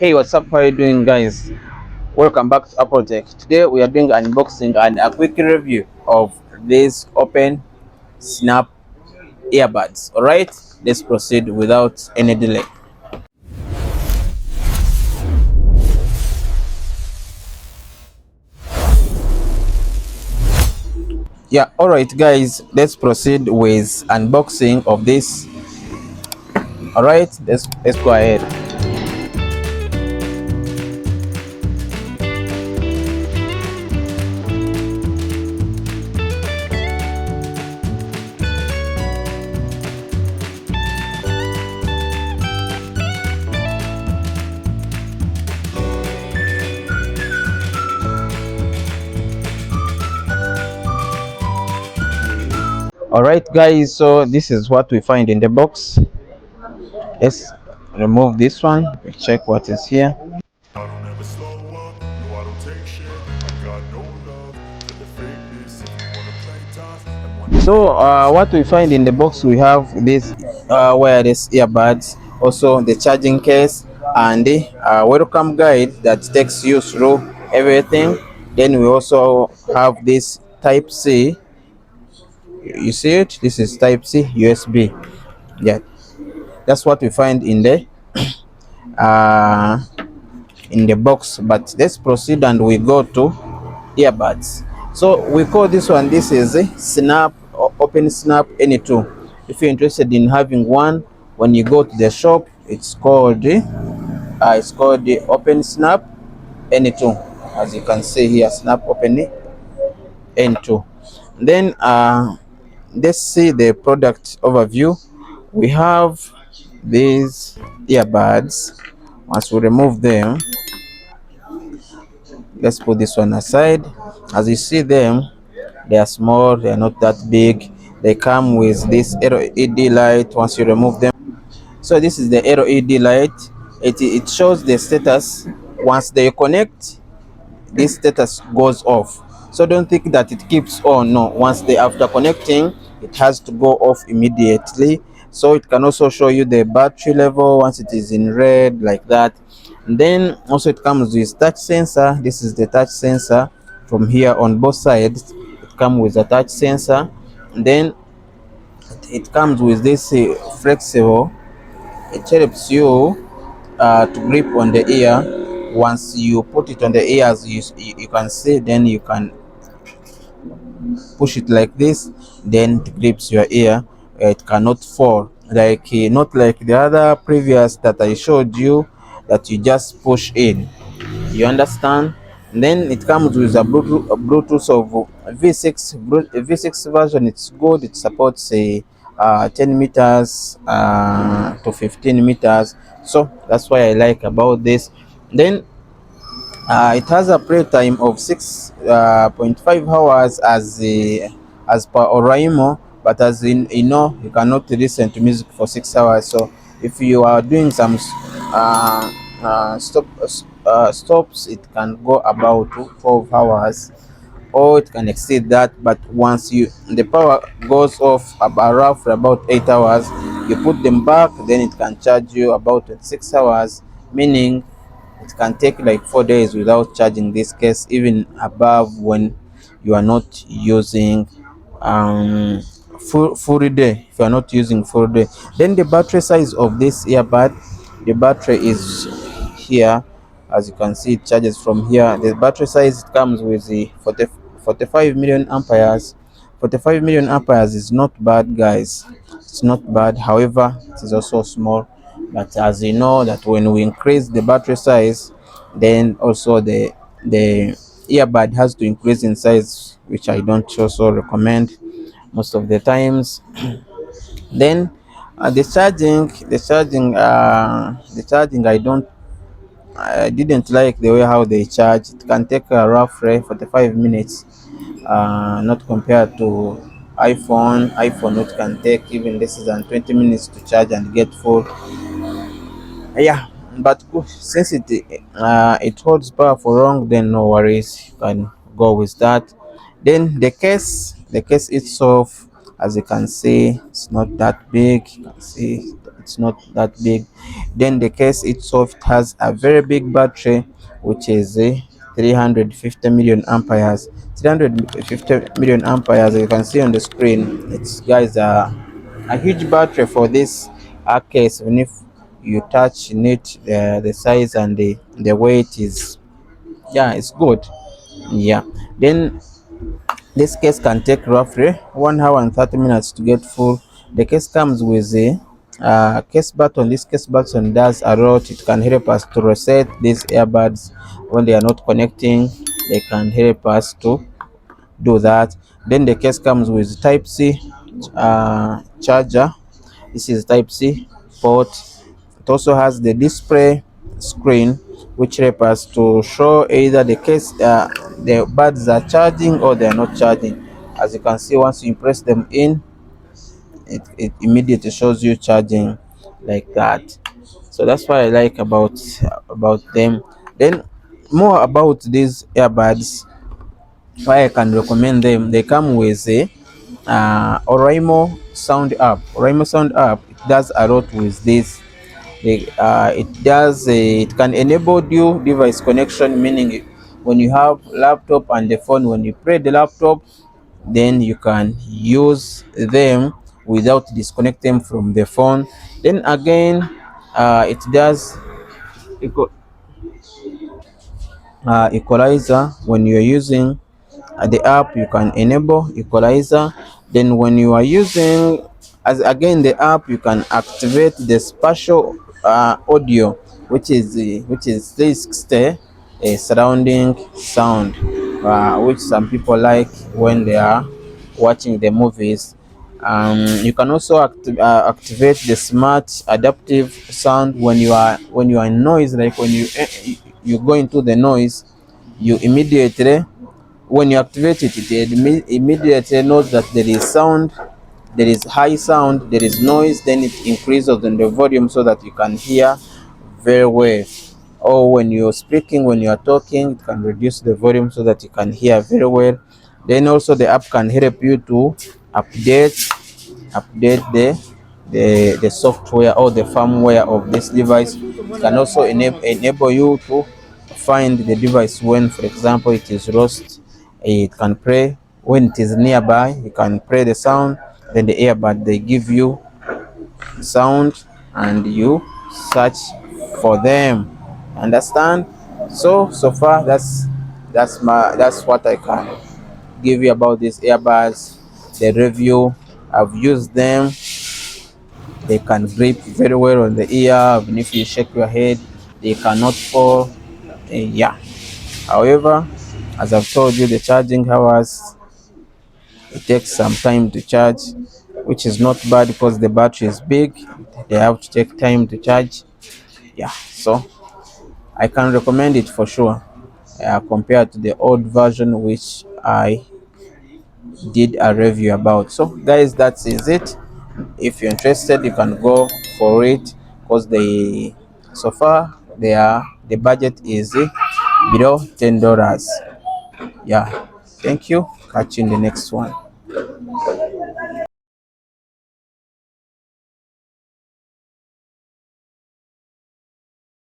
Hey, what's up? How are you doing, guys? Welcome back to Apple Tech. Today we are doing an unboxing and a quick review of these open snap earbuds. All right, let's proceed without any delay. Yeah, all right, guys, let's proceed with unboxing of this. All right, let's go ahead. All right, guys, so this is what we find in the box. Let's remove this one. Check what is here. I don't ever slow up, no I don't take shit. I got no love for the fakeness. If you wanna play tough and wanna So what we find in the box, we have this wireless earbuds, also the charging case, and the welcome guide that takes you through everything. Then we also have this type C. You see it, this is type C USB. Yeah, that's what we find uh, in the box. But let's proceed and we go to earbuds. So we call this one, this is a snap or open snap any2. If you're interested in having one, when you go to the shop, it's called the open snap any2, as you can see here, snap open n2. Then let's see the product overview. We have these earbuds. Once we remove them, let's put this one aside. As you see them, they are small, they are not that big. They come with this LED light once you remove them. So this is the LED light. It shows the status. Once they connect, this status goes off. So don't think that it keeps on. No, once they after connecting, it has to go off immediately. So it can also show you the battery level once it is in red, like that. And then also it comes with touch sensor. This is the touch sensor. From here on both sides, it comes with a touch sensor. And then it comes with this flexible. It helps you to grip on the ear. Once you put it on the ears, you can see, then you can push it like this, then it grips your ear. It cannot fall, like not like the other previous that I showed you, that you just push in. You understand? And then it comes with a Bluetooth of V6 version. It's good. It supports a 10 meters to 15 meters. So that's why I like about this. Then it has a play time of 6.5 hours as per Oraimo, but as in, you cannot listen to music for 6 hours. So if you are doing some stops, it can go about 12 hours, or it can exceed that. But once the power goes off about roughly about 8 hours, you put them back, then it can charge you about 26 hours, meaning it can take like 4 days without charging this case, even above when you are not using full day. If you are not using full day, then the battery size of this earbud, the battery is here. As you can see, it charges from here. The battery size, it comes with the 45 million amperes. 45 million amperes is not bad, guys. It's not bad. However, it is also small. But as you know, that when we increase the battery size, then also the earbud has to increase in size, which I don't also recommend most of the times. Then the charging, I didn't like the way how they charge. It can take a roughly 45 minutes, not compared to iPhone, it can take even less than 20 minutes to charge and get full. Yeah, but since it holds power for long, then no worries, you can go with that. Then the case itself, as you can see, it's not that big. You can see it's not that big. Then the case itself has a very big battery, which is 350 million amperes. 350 million amperes, as you can see on the screen. It's, guys, a huge battery for this case. Even if you touch it, the size and the weight is, yeah, it's good. Yeah. Then this case can take roughly 1 hour and 30 minutes to get full. The case comes with a case button. This case button does a lot. It can help us to reset these earbuds when they are not connecting. They can help us to do that. Then the case comes with Type C charger. This is Type C port. It also has the display screen, which helps us to show either the case the buds are charging or they are not charging. As you can see, once you press them in, it immediately shows you charging like that. So that's what I like about them. Then more about these earbuds, why I can recommend them. They come with a Oraimo sound app. Oraimo sound app, it does a lot with this. It can enable dual device connection, meaning when you have laptop and the phone, when you play the laptop, then you can use them without disconnecting from the phone. Then again, it does equalizer. When you're using the app, you can enable equalizer. Then when you are using, as again, the app, you can activate the spatial audio, which is 360 surrounding sound, which some people like when they are watching the movies. You can also activate the smart adaptive sound when you are in noise, like when you go into the noise, you immediately, when you activate it, immediately knows that there is sound, there is high sound, there is noise. Then it increases the volume so that you can hear very well. Or when you're speaking, when you are talking, it can reduce the volume so that you can hear very well. Then also the app can help you to update the software or the firmware of this device. It can also enable you to find the device when, for example, it is lost. It can play when it is nearby. You can play the sound, then the earbud, they give you sound and you search for them. Understand? So far, that's what I can give you about these earbuds. The review, I've used them. They can grip very well on the ear. Even if you shake your head, they cannot fall. Yeah. However, as I've told you, the charging hours, it takes some time to charge, which is not bad because the battery is big. They have to take time to charge. Yeah, so I can recommend it for sure, compared to the old version which I did a review about. So guys, that is it. If you're interested, you can go for it because they, so far, the budget is below $10. Yeah, thank you. Catch you in the next one.